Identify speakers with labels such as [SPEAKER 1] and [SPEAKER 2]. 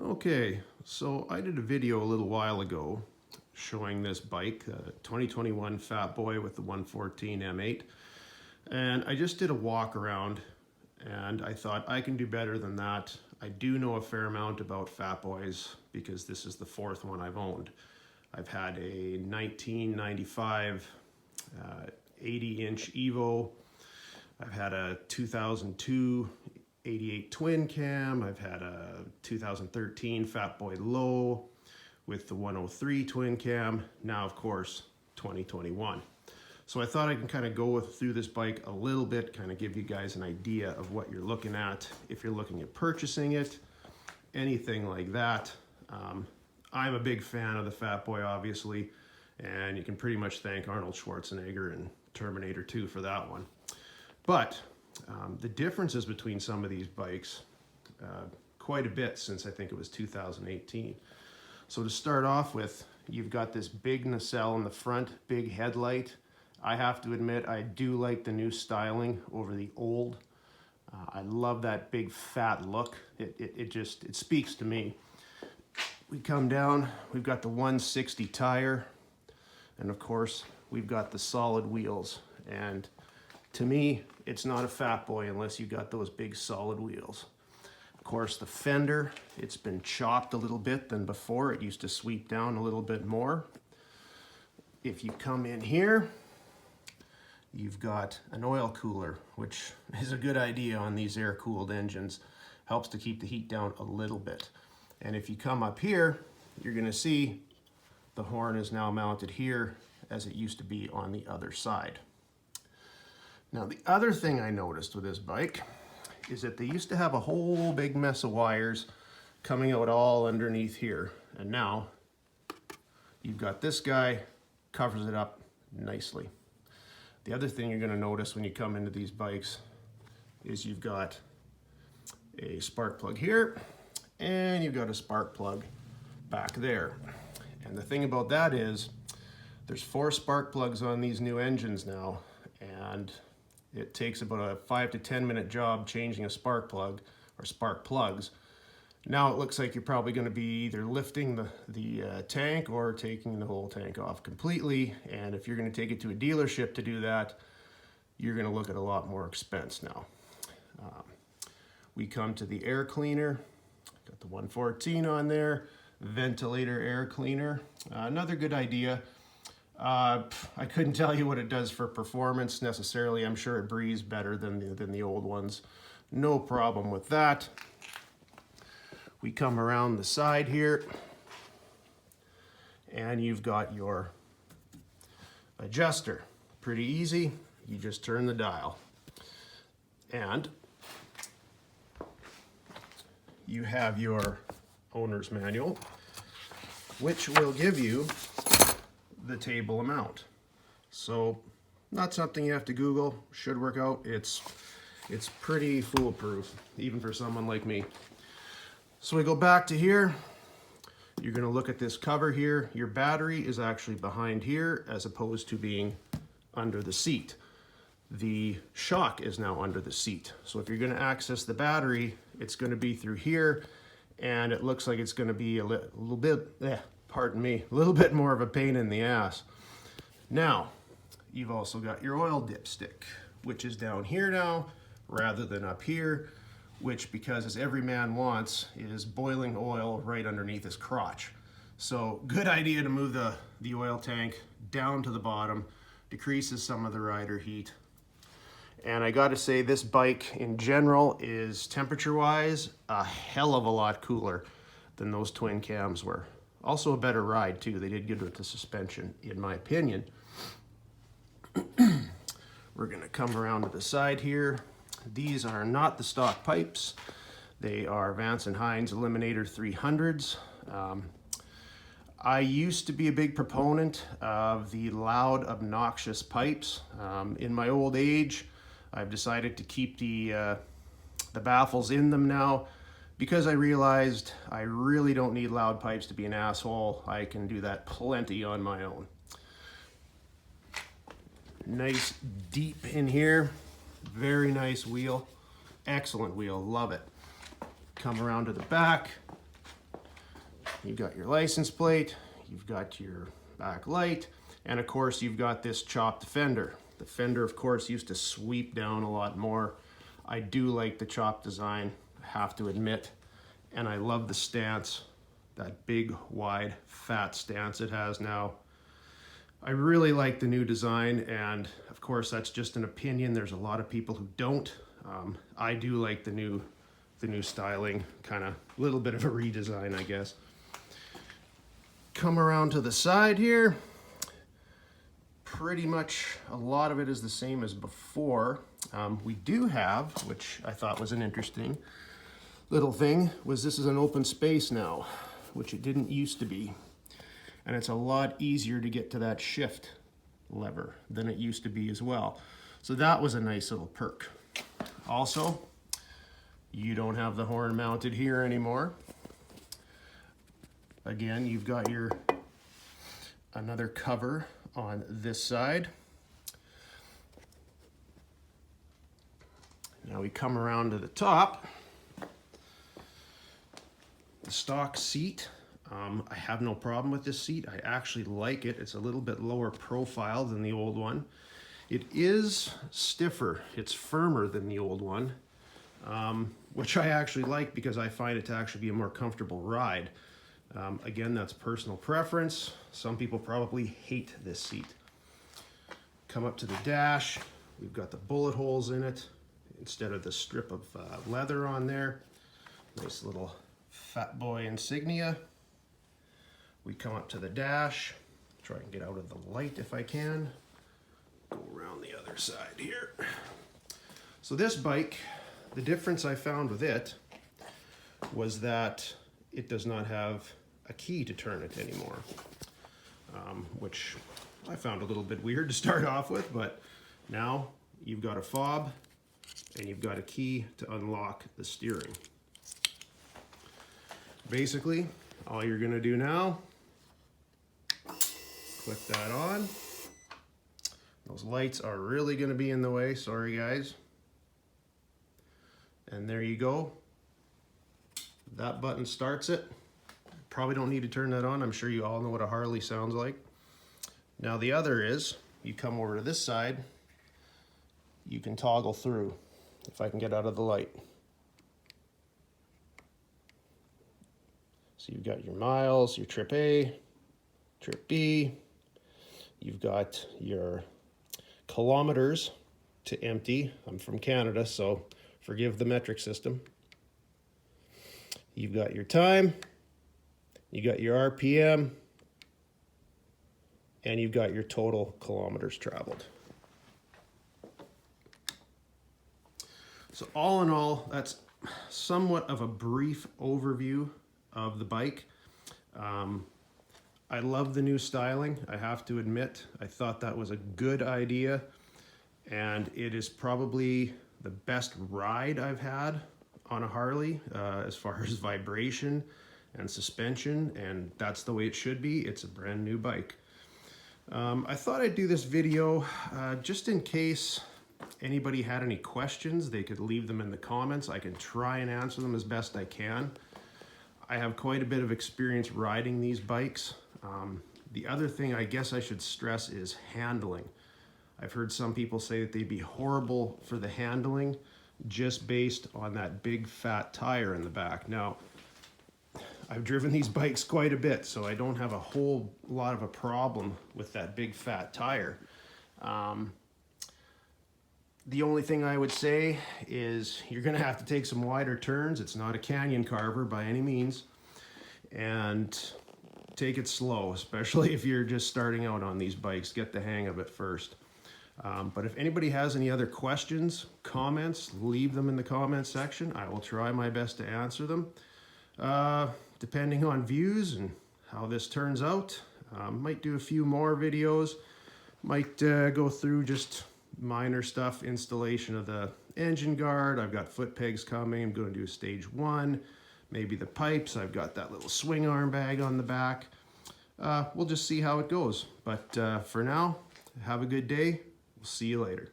[SPEAKER 1] Okay, so I did a video a little while ago showing this bike, 2021 Fatboy with the 114 M8, and I just did a walk around and I thought I can do better than that. I do know a fair amount about Fatboys because this is the fourth one I've owned. I've had a 1995 80-inch Evo. I've had a 2002 88 twin cam. I've had a 2013 Fatboy Low with the 103 twin cam. Now, of course, 2021. So I thought I can kind of go through this bike a little bit, kind of give you guys an idea of what you're looking at if you're looking at purchasing it, anything like that. I'm a big fan of the Fatboy, obviously, and you can pretty much thank Arnold Schwarzenegger and Terminator 2 for that one. But the differences between some of these bikes, quite a bit since I think it was 2018. So to start off with, you've got this big nacelle in the front, big headlight. I have to admit, I do like the new styling over the old. I love that big fat look. It speaks to me. We come down, we've got the 160 tire, and of course, we've got the solid wheels. And to me, it's not a Fatboy unless you got those big solid wheels. Of course, the fender, it's been chopped a little bit than before. It used to sweep down a little bit more. If you come in here, you've got an oil cooler, which is a good idea on these air-cooled engines. Helps to keep the heat down a little bit. And if you come up here, you're gonna see the horn is now mounted here as it used to be on the other side. Now, the other thing I noticed with this bike is that they used to have a whole big mess of wires coming out all underneath here. And now you've got this guy, covers it up nicely. The other thing you're gonna notice when you come into these bikes is you've got a spark plug here and you've got a spark plug back there. And the thing about that is there's 4 spark plugs on these new engines now, and it takes about a 5 to 10 minute job changing a spark plug or spark plugs. Now it looks like you're probably going to be either lifting the tank or taking the whole tank off completely. And if you're going to take it to a dealership to do that, you're going to look at a lot more expense now. We come to the air cleaner. Got the 114 on there, ventilator air cleaner. Another good idea. I couldn't tell you what it does for performance necessarily. I'm sure it breathes better than the old ones. No problem with that. We come around the side here and you've got your adjuster. Pretty easy. You just turn the dial. And you have your owner's manual, which will give you the table amount. So not something you have to Google, should work out. It's pretty foolproof, even for someone like me. So we go back to here. You're gonna look at this cover here. Your battery is actually behind here as opposed to being under the seat. The shock is now under the seat. So if you're gonna access the battery, it's gonna be through here, and it looks like it's gonna be a little bit, pardon me, a little bit more of a pain in the ass. Now, you've also got your oil dipstick, which is down here now, rather than up here, which, because as every man wants, is boiling oil right underneath his crotch. So good idea to move the oil tank down to the bottom, decreases some of the rider heat. And I gotta say, this bike in general is temperature-wise a hell of a lot cooler than those twin cams were. Also a better ride too. They did good with the suspension, in my opinion. We're gonna come around to the side here. These are not the stock pipes. They are Vance & Hines Eliminator 300s. I used to be a big proponent of the loud, obnoxious pipes. In my old age, I've decided to keep the baffles in them now because I realized I really don't need loud pipes to be an asshole. I can do that plenty on my own. Nice deep in here. Very nice wheel. Excellent wheel. Love it. Come around to the back. You've got your license plate, you've got your back light, and of course you've got this chopped fender. The fender, of course, used to sweep down a lot more. I do like the chopped design, I have to admit, and I love the stance, that big, wide, fat stance it has now. I really like the new design, and of course that's just an opinion. There's a lot of people who don't. I do like the new styling, kind of a little bit of a redesign, I guess. Come around to the side here. Pretty much a lot of it is the same as before. We do have, which I thought was an interesting little thing, was this is an open space now, which it didn't used to be. And it's a lot easier to get to that shift lever than it used to be as well. So that was a nice little perk. Also, you don't have the horn mounted here anymore. Again, you've got your another cover on this side. Now we come around to the top. The stock seat. I have no problem with this seat. I actually like it. It's a little bit lower profile than the old one. It is stiffer. It's firmer than the old one, which I actually like because I find it to actually be a more comfortable ride. Again, that's personal preference. Some people probably hate this seat. Come up to the dash. We've got the bullet holes in it instead of the strip of leather on there. Nice little Fatboy insignia. We come up to the dash. Try and get out of the light if I can. Go around the other side here. So this bike, the difference I found with it was that it does not have a key to turn it anymore, which I found a little bit weird to start off with, but now you've got a fob and you've got a key to unlock the steering. Basically, all you're gonna do now, click that on. Those lights are really gonna be in the way, sorry guys. And there you go. That button starts it. Probably don't need to turn that on. I'm sure you all know what a Harley sounds like. Now the other is, you come over to this side, you can toggle through, if I can get out of the light. So you've got your miles, your trip A, trip B, you've got your kilometers to empty. I'm from Canada, so forgive the metric system. You've got your time, you got your RPM, and you've got your total kilometers traveled. So all in all, that's somewhat of a brief overview of the bike. I love the new styling, I have to admit. I thought that was a good idea, and it is probably the best ride I've had on a Harley as far as vibration and suspension, and that's the way it should be. It's a brand new bike. I thought I'd do this video just in case anybody had any questions. They could leave them in the comments. I can try and answer them as best I can. I have quite a bit of experience riding these bikes. The other thing I guess I should stress is handling. I've heard some people say that they'd be horrible for the handling just based on that big fat tire in the back. Now, I've driven these bikes quite a bit, so I don't have a whole lot of a problem with that big fat tire. The only thing I would say is you're gonna have to take some wider turns. It's not a canyon carver by any means. And take it slow, especially if you're just starting out on these bikes. Get the hang of it first. But if anybody has any other questions, comments, leave them in the comment section. I will try my best to answer them. Depending on views and how this turns out, might do a few more videos. Might go through just minor stuff, installation of the engine guard. I've got foot pegs coming. I'm going to do stage 1. Maybe the pipes. I've got that little swing arm bag on the back. We'll just see how it goes. But for now, have a good day. We'll see you later.